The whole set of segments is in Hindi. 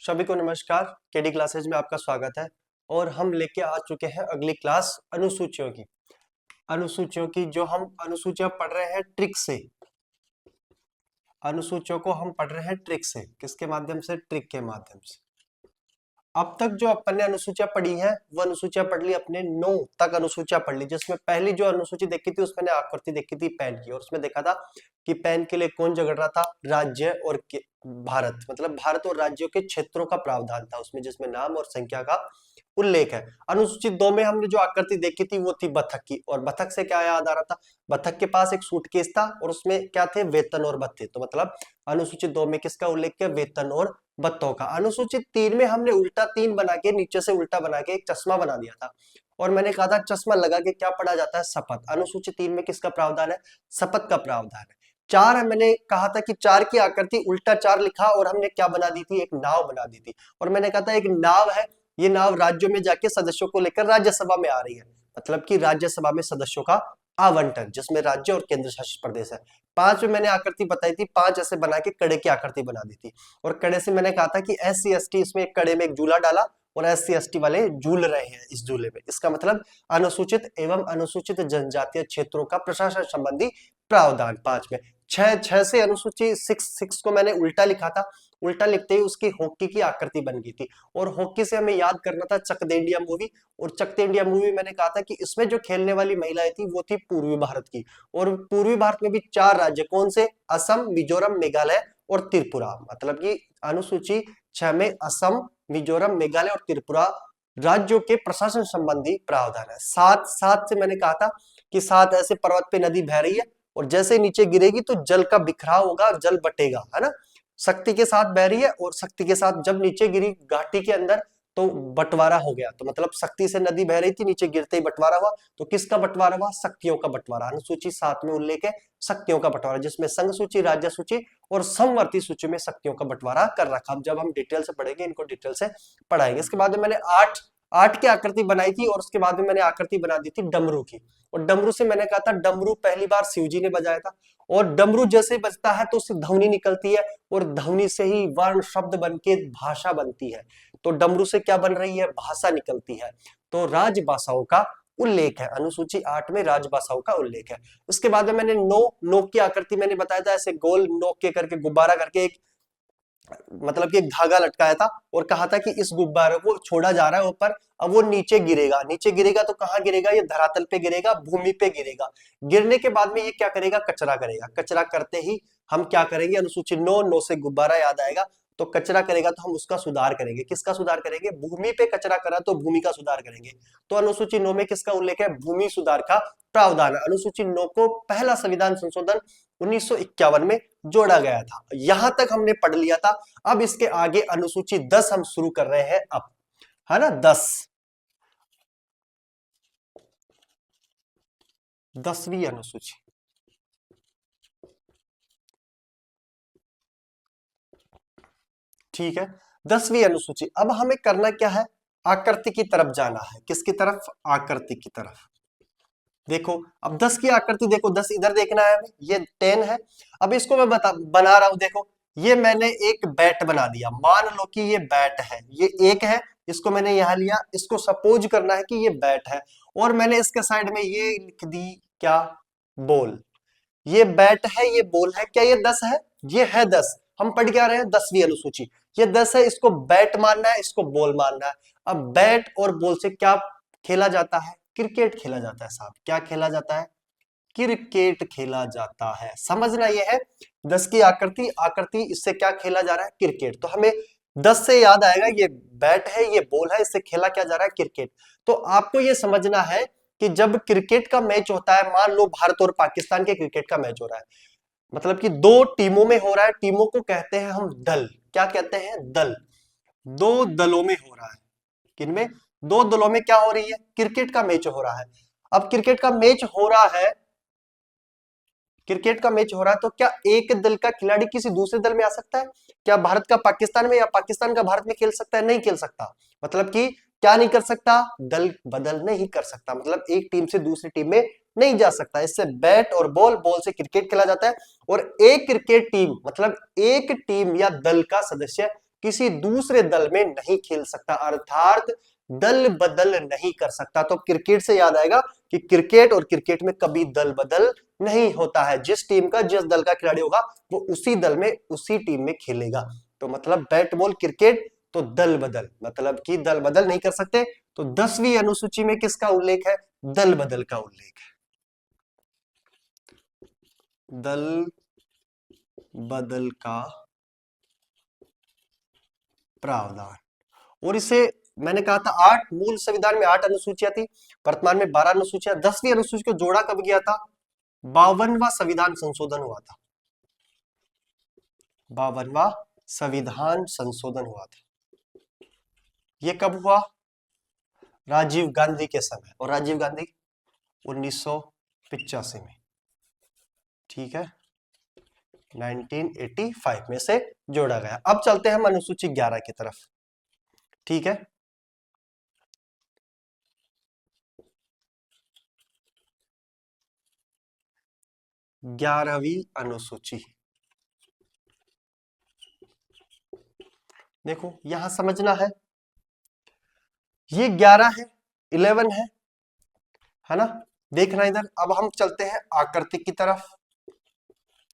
सभी को नमस्कार। केडी क्लासेज में आपका स्वागत है। और हम लेके आ चुके हैं अगली क्लास अनुसूचियों की जो हम अनुसूचियां पढ़ रहे हैं ट्रिक से। अनुसूचियों को हम पढ़ रहे हैं ट्रिक से। किसके माध्यम से? ट्रिक के माध्यम से। अब तक जो अपन ने अनुसूचियां पढ़ी है वो अनुसूचियां पढ़ ली अपने 9 तक अनुसूचियां पढ़ ली, जिसमें पहली जो अनुसूची देखी थी उसमें आकृति देखी थी पेन की, और उसमें देखा था कि पेन के लिए कौन झगड़ रहा था? राज्य और भारत, मतलब भारत और राज्यों के क्षेत्रों का प्रावधान था उसमें, जिसमें नाम और संख्या का उल्लेख है। अनुसूची 2 में हमने जो आकृति देखी थी वो थी बतख की, और बतख से क्या याद आ रहा था? बतख के पास एक सूटकेस था और उसमें क्या थे? वेतन और भत्ते। तो मतलब अनुसूची 2 में किसका उल्लेख किया? वेतन और भत्तों का। अनुसूची 3 में हमने उल्टा 3 बना के, नीचे से उल्टा बना के एक चश्मा बना दिया था, और मैंने कहा था चश्मा लगा के क्या पढ़ा जाता है? शपथ। अनुसूची 3 में किसका प्रावधान है? शपथ का प्रावधान है। 4 है, मैंने कहा था कि 4 की आकृति उल्टा 4 लिखा और हमने क्या बना दी थी? एक नाव बना दी थी, और मैंने कहा था एक नाव है, ये नाव राज्यों में जाके सदस्यों को लेकर राज्यसभा में आ रही है, मतलब कि राज्यसभा में सदस्यों का आवंटन, जिसमें राज्य और केंद्र शासित प्रदेश है। 5 में मैंने आकृति बताई थी, 5 ऐसे बना के कड़े की आकृति बना दी थी, और कड़े से मैंने कहा था कि SC ST इसमें एक कड़े में एक झूला डाला और SC ST वाले झूल रहे हैं इस झूले में। इसका मतलब अनुसूचित एवं अनुसूचित जनजातीय क्षेत्रों का प्रशासन संबंधी प्रावधान 5 में। 6 से अनुसूची 6 को मैंने उल्टा लिखा था, उल्टा लिखते ही उसकी हॉकी की आकृति बन गई थी, और हॉकी से हमें याद करना था चक दे इंडिया मूवी, और चक दे इंडिया मूवी मैंने कहा था कि इसमें जो खेलने वाली महिलाएं थी वो थी पूर्वी भारत की, और पूर्वी भारत में भी 4 राज्य कौन से? असम, मिजोरम, मेघालय और त्रिपुरा। मतलब कि अनुसूची 6 में असम, मिजोरम, मेघालय और त्रिपुरा राज्यों के प्रशासन संबंधी प्रावधान है। 7 से मैंने कहा था कि 7 ऐसे पर्वत पे नदी बह रही है, और जैसे नीचे गिरेगी तो जल का बिखराव होगा और जल बटेगा, है ना। शक्ति के साथ बह रही है, और शक्ति के साथ जब नीचे गिरी घाटी के अंदर तो बंटवारा हो गया। तो मतलब शक्ति से नदी बह रही थी, नीचे गिरते ही बंटवारा हुआ। तो किसका बंटवारा हुआ? शक्तियों का बंटवारा। अनुसूची 7 में उल्लेख है शक्तियों का बंटवारा, जिसमें संघ सूची, राज्य सूची और समवर्ती सूची में शक्तियों का बंटवारा कर रखा। अब जब हम डिटेल से पढ़ेंगे, इनको डिटेल से पढ़ाएंगे। इसके बाद में मैंने 8 की आकृति बनाई थी, और उसके बाद में मैंने आकृति बना दी थी डमरू की, और डमरू से मैंने कहा था डमरू पहली बार शिवजी ने बजाया था, और डमरू जैसे बजता है तो उससे ध्वनि निकलती है, और ध्वनि से ही वर्ण शब्द बनके भाषा बनती है। तो डमरू से क्या बन रही है? भाषा निकलती है। तो राजभाषाओं का उल्लेख है, अनुसूची 8 में राजभाषाओं का उल्लेख है। उसके बाद में मैंने नोक की आकृति मैंने बताया था, ऐसे गोल नोक के करके गुब्बारा करके एक, मतलब कि एक धागा लटकाया था, और कहा था कि इस गुब्बारे को छोड़ा जा रहा है ऊपर, अब वो नीचे गिरेगा। नीचे गिरेगा तो कहां गिरेगा? ये धरातल पे गिरेगा, भूमि पे गिरेगा। गिरने के बाद में ये क्या करेगा? कचरा करेगा। कचरा करते ही हम क्या करेंगे? अनुसूची 9 से गुब्बारा याद आएगा, तो कचरा करेगा तो हम उसका सुधार करेंगे। किसका सुधार करेंगे? भूमि पे कचरा करा तो भूमि का सुधार करेंगे। तो अनुसूची 9 में किसका उल्लेख है? भूमि सुधार का प्रावधान। अनुसूची 9 को पहला संविधान संशोधन 1951 में जोड़ा गया था। यहां तक हमने पढ़ लिया था। अब इसके आगे अनुसूची 10 हम शुरू कर रहे हैं अब, है ना। 10वीं अनुसूची। ठीक है, 10वीं अनुसूची। अब हमें करना क्या है? आकृति की तरफ जाना है। किसकी तरफ? आकृति की तरफ। देखो अब 10 की आकृति देखो, 10 इधर देखना है हमें, ये 10 है। अब इसको मैं बना रहा हूं। देखो ये मैंने एक बैट बना दिया, मान लो कि ये बैट है, ये एक है, इसको मैंने यहां लिया, इसको सपोज करना है कि ये बैट है, और मैंने इसके साइड में ये लिख दी क्या? बॉल। ये बैट है, ये बॉल है, क्या ये 10 है? ये है 10। हम पढ़ क्या रहे हैं? 10वीं अनुसूची। ये 10 है, इसको बैट मानना है, इसको बॉल मानना है। अब बैट और बॉल से क्या खेला जाता है? क्रिकेट खेला जाता है साहब। क्या खेला जाता है? क्रिकेट खेला जाता है। समझना यह है 10 की आकृति, आकृति इससे क्या खेला जा रहा है? क्रिकेट। तो हमें 10 से याद आएगा ये बैट है, ये बॉल है, इससे खेला क्या जा रहा है? क्रिकेट। तो आपको ये समझना है कि जब क्रिकेट का मैच होता है, मान लो भारत और पाकिस्तान के क्रिकेट का मैच हो रहा है, मतलब कि 2 टीमों में हो रहा है, टीमों को कहते हैं हम दल। क्या कहते हैं? दल। 2 दलों में हो रहा है। किनमें? 2 दलों में क्या हो रही है? क्रिकेट का मैच हो रहा है। अब क्रिकेट का मैच हो रहा है, क्रिकेट का मैच हो रहा है, तो क्या एक दल का खिलाड़ी किसी दूसरे दल में आ सकता है? क्या भारत का पाकिस्तान में या पाकिस्तान का भारत में खेल सकता है? नहीं खेल सकता। मतलब कि क्या नहीं कर सकता? दल बदल नहीं कर सकता, मतलब एक टीम से दूसरी टीम में नहीं जा सकता। इससे बैट और बॉल, बॉल से क्रिकेट खेला जाता है, और एक क्रिकेट टीम मतलब एक टीम या दल का सदस्य किसी दूसरे दल में नहीं खेल सकता, अर्थात दल बदल नहीं कर सकता। तो क्रिकेट से याद आएगा कि क्रिकेट और क्रिकेट में कभी दल बदल नहीं होता है। जिस टीम का, जिस दल का खिलाड़ी होगा वो उसी दल में, उसी टीम में खेलेगा। तो मतलब बैट बॉल क्रिकेट तो दल बदल, मतलब कि दल बदल नहीं कर सकते। तो 10वीं अनुसूची में किसका उल्लेख है? दल बदल का उल्लेख है, दल बदल का प्रावधान। और इसे मैंने कहा था 8, मूल संविधान में 8 अनुसूचियां थी, वर्तमान में 12 अनुसूचियां। 10वीं अनुसूची को जोड़ा कब गया था? 52वां संविधान संशोधन हुआ था, 52वां संविधान संशोधन हुआ था। यह कब हुआ? राजीव गांधी के समय, और राजीव गांधी 1985 में, ठीक है, 1985 में से जोड़ा गया। अब चलते हैं हम अनुसूची 11 की तरफ, ठीक है। 11वीं अनुसूची, देखो यहां समझना ये 11 है, 11 है ना। देखना इधर। अब हम चलते हैं आकृति की तरफ।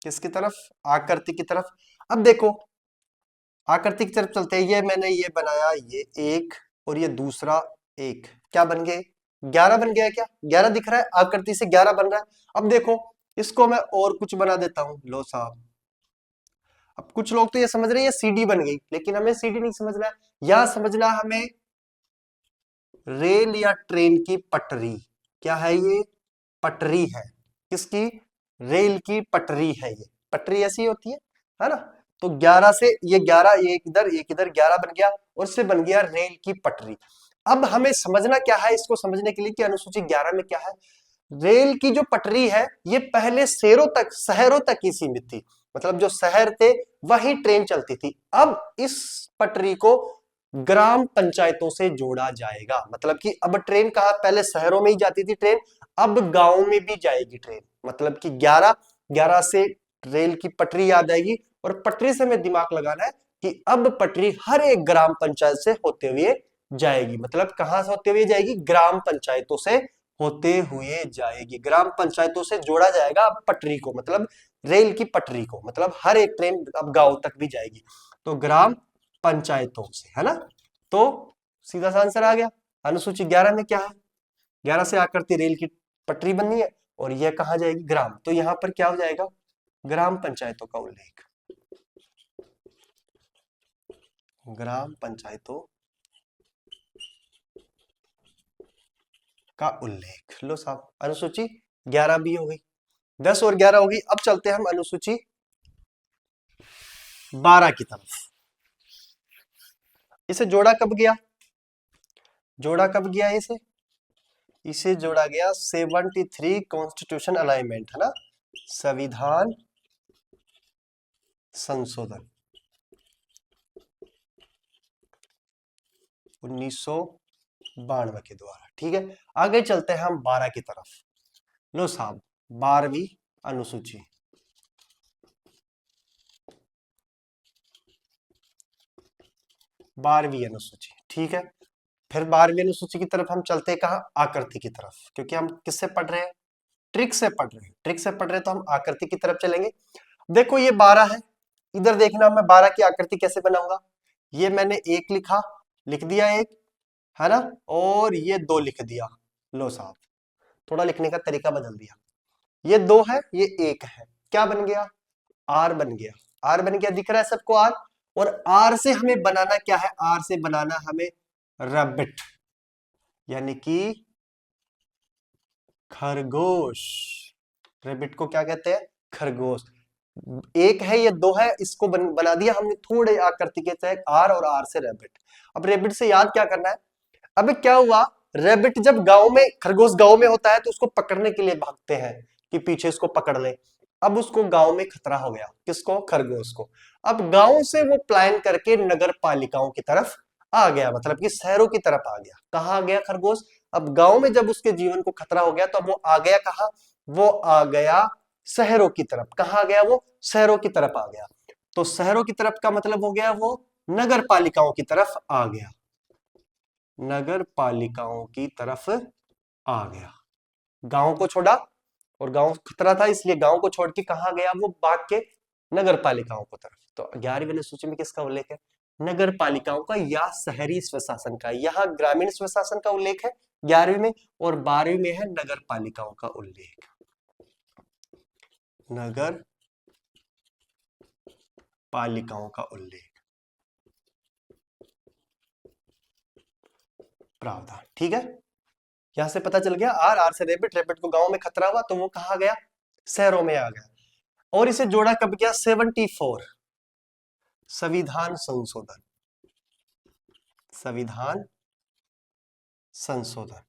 किसकी तरफ? आकृति की तरफ। अब देखो आकृति की तरफ चलते हैं। ये मैंने ये बनाया, ये एक और ये दूसरा एक, क्या बन गए? 11 बन गया। क्या 11 दिख रहा है? आकृति से 11 बन रहा है। अब देखो इसको मैं और कुछ बना देता हूं, लो साहब। अब कुछ लोग तो ये समझ रहे हैं ये सीडी बन गई, लेकिन हमें सीडी नहीं समझना है, यह समझना हमें रेल या ट्रेन की पटरी। क्या है ये? पटरी है। किसकी? रेल की पटरी है। ये पटरी ऐसी होती है ना। तो 11 से ये 11, एक इधर 11 बन गया, और से बन गया रेल की पटरी। अब हमें समझना क्या है इसको समझने के लिए कि अनुसूची 11 में क्या है। रेल की जो पटरी है ये पहले शहरों तक ही सीमित थी, मतलब जो शहर थे वही ट्रेन चलती थी। अब इस पटरी को ग्राम पंचायतों से जोड़ा जाएगा, मतलब कि अब ट्रेन कहा, पहले शहरों में ही जाती थी ट्रेन, अब गांव में भी जाएगी ट्रेन। मतलब कि 11 से रेल की पटरी याद आएगी, और पटरी से हमें दिमाग लगाना है कि अब पटरी हर एक ग्राम पंचायत से होते हुए जाएगी। मतलब कहां से होते हुए जाएगी? ग्राम पंचायतों से होते हुए जाएगी। ग्राम पंचायतों से जोड़ा जाएगा अब पटरी को, मतलब रेल की पटरी को, मतलब हर एक ट्रेन अब गांव तक भी जाएगी। तो ग्राम पंचायतों से, है ना। तो सीधा सा आंसर आ गया। अनुसूची 11 में क्या है? 11 से आकृति रेल की पटरी बननी है, और यह कहा जाएगी ग्राम। तो यहां पर क्या हो जाएगा? ग्राम पंचायतों का उल्लेख, ग्राम पंचायतों का उल्लेख। लो साहब, अनुसूची 11 भी हो गई, 10 और 11 होगी। अब चलते हैं हम अनुसूची 12 की तरफ। इसे जोड़ा कब गया? जोड़ा कब गया इसे? इसे जोड़ा गया 73 कॉन्स्टिट्यूशन अलाइनमेंट, है ना, संविधान संशोधन 1992 के द्वारा, ठीक है। आगे चलते हैं हम 12 की तरफ। लो साहब, 12वीं अनुसूची, 12वीं अनुसूची, ठीक है। फिर 12वीं अनुसूची की तरफ हम चलते हैं, कहा? आकृति की तरफ, क्योंकि हम किससे पढ़ रहे हैं? ट्रिक से पढ़ रहे हैं, ट्रिक से पढ़ रहे हैं, तो हम आकृति की तरफ चलेंगे। देखो ये 12 है, इधर देखना मैं 12 की आकृति कैसे बनाऊंगा। ये मैंने एक लिख दिया एक, है ना, और ये 2 लिख दिया। लो साहब, थोड़ा लिखने का तरीका बदल दिया। ये 2 है, ये 1 है, क्या बन गया? आर बन गया। आर बन गया, दिख रहा है सबको आर। और आर से हमें बनाना क्या है? आर से बनाना हमें रैबिट, यानी कि खरगोश। रैबिट को क्या कहते हैं? खरगोश। एक है, ये 2 है, इसको बना दिया हमने थोड़े आकृति के तहत, आर और आर से रैबिट। अब रैबिट से याद क्या करना है? अब क्या हुआ, रैबिट जब गांव में, खरगोश गांव में होता है तो उसको पकड़ने के लिए भागते हैं कि पीछे इसको पकड़ ले। अब उसको गांव में खतरा हो गया, किसको? खरगोश को। अब गांव से वो प्लान करके नगर पालिकाओं की तरफ आ गया, मतलब कि शहरों की तरफ आ गया। कहा आ गया खरगोश? अब गांव में जब उसके जीवन को खतरा हो गया तो वो आ गया कहा? वो आ गया शहरों की तरफ। कहा गया? वो शहरों की तरफ आ गया। तो शहरों की तरफ का मतलब हो गया वो नगर पालिकाओं की तरफ आ गया, नगर पालिकाओं की तरफ आ गया। गांव को छोड़ा और गांव खतरा था, इसलिए गांव को छोड़ के कहा गया, वो भाग के नगर पालिकाओं की तरफ। तो 11वीं अनुसूची में किसका उल्लेख है? नगर पालिकाओं का या शहरी स्वशासन का। यहां ग्रामीण स्वशासन का उल्लेख है 11वीं में, और 12वीं में है नगर पालिकाओं का उल्लेख। नगर पालिकाओं का उल्लेख, प्रावधान। ठीक है, यहां से पता चल गया। आर से रेबिट, रेबिट को गांव में खतरा हुआ तो वो कहा गया, शहरों में आ गया। और इसे जोड़ा कब गया? 74 संविधान संशोधन, संविधान संशोधन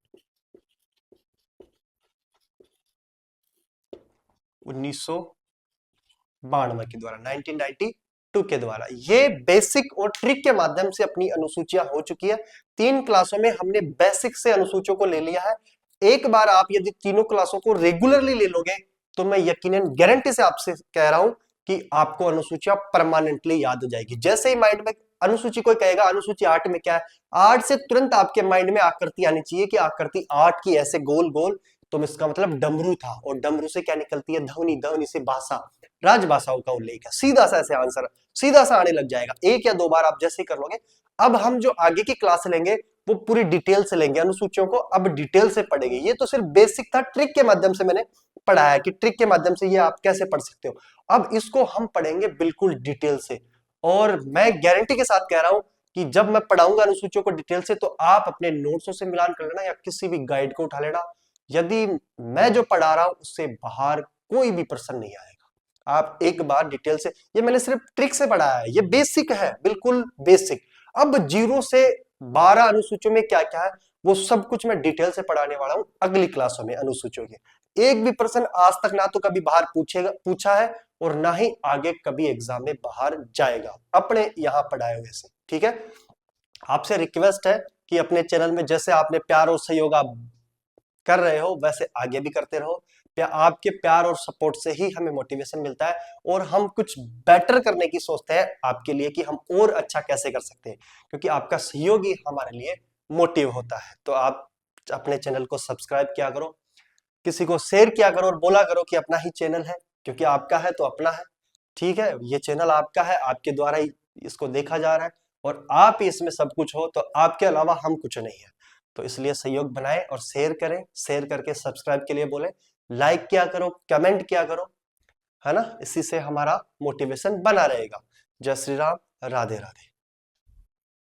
1992 के द्वारा, 1992 के द्वारा। ये बेसिक और ट्रिक के माध्यम से अपनी अनुसूचियां हो चुकी है। 3 क्लासों में हमने बेसिक से अनुसूचियों को ले लिया है। एक बार आप यदि तीनों क्लासों को रेगुलरली ले लोगे तो मैं यकीनन गारंटी से आपसे कह रहा हूं कि आपको अनुसूचियां परमानेंटली याद हो जाएगी। जैसे ही माइंड में अनुसूची कोई कहेगा अनुसूची 8 में क्या है, 8 से तुरंत आपके माइंड में आकृति आनी चाहिए कि आकृति 8 की ऐसे गोल गोल, तो इसका मतलब डमरू था, और डमरू से क्या निकलती है? ध्वनि, ध्वनि से भाषा, राजभाषाओं का उल्लेख है। सीधा सा ऐसे आंसर सीधा सा आने लग जाएगा, एक या दो बार आप जैसे ही कर लोगे। अब हम जो आगे की क्लास लेंगे वो पूरी डिटेल से लेंगे, अनुसूचियों को अब डिटेल से पढ़ेंगे। ये तो सिर्फ बेसिक था, ट्रिक के माध्यम से मैंने पढ़ाया कि ट्रिक के माध्यम से ये आप कैसे पढ़ सकते हो। अब इसको हम पढ़ेंगे बिल्कुल डिटेल से, और मैं गारंटी के साथ कह रहा हूं कि जब मैं पढ़ाऊंगा अनुसूचियों को डिटेल से तो आप अपने नोट्सों से मिलान कर लेना या किसी भी गाइड को उठा लेना। यदि मैं जो पढ़ा रहा हूं उससे बाहर कोई भी प्रश्न नहीं आएगा। आप एक बार डिटेल से, ये मैंने सिर्फ ट्रिक से पढ़ाया है, ये बेसिक है, बिल्कुल बेसिक। अब 0 से 12 अनुसूचियों में क्या क्या है वो सब कुछ मैं डिटेल से पढ़ाने वाला हूं अगली क्लासों में अनुसूचियों के। एक भी प्रश्न आज तक ना तो कभी बाहर पूछा है और ना ही आगे कभी एग्जाम में बाहर जाएगा अपने यहां पढ़ाए हुए से। ठीक है, आपसे रिक्वेस्ट है कि अपने चैनल में जैसे आपने प्यार और सहयोग आप कर रहे हो वैसे आगे भी करते रहो। आपके प्यार और सपोर्ट से ही हमें मोटिवेशन मिलता है और हम कुछ बेटर करने की सोचते हैं आपके लिए कि हम और अच्छा कैसे कर सकते हैं, क्योंकि आपका सहयोग ही हमारे लिए मोटिव होता है। तो आप अपने चैनल को सब्सक्राइब किया करो, किसी को शेयर किया करो और बोला करो कि अपना ही चैनल है, क्योंकि आपका है तो अपना है। ठीक है, ये चैनल आपका है, आपके द्वारा ही इसको देखा जा रहा है और आप ही इसमें सब कुछ हो, तो आपके अलावा हम कुछ नहीं है। तो इसलिए सहयोग बनाएं और शेयर करें, शेयर करके सब्सक्राइब के लिए बोले, लाइक किया करो, कमेंट किया करो, है ना। इसी से हमारा मोटिवेशन बना रहेगा। जय श्री राम, राधे राधे।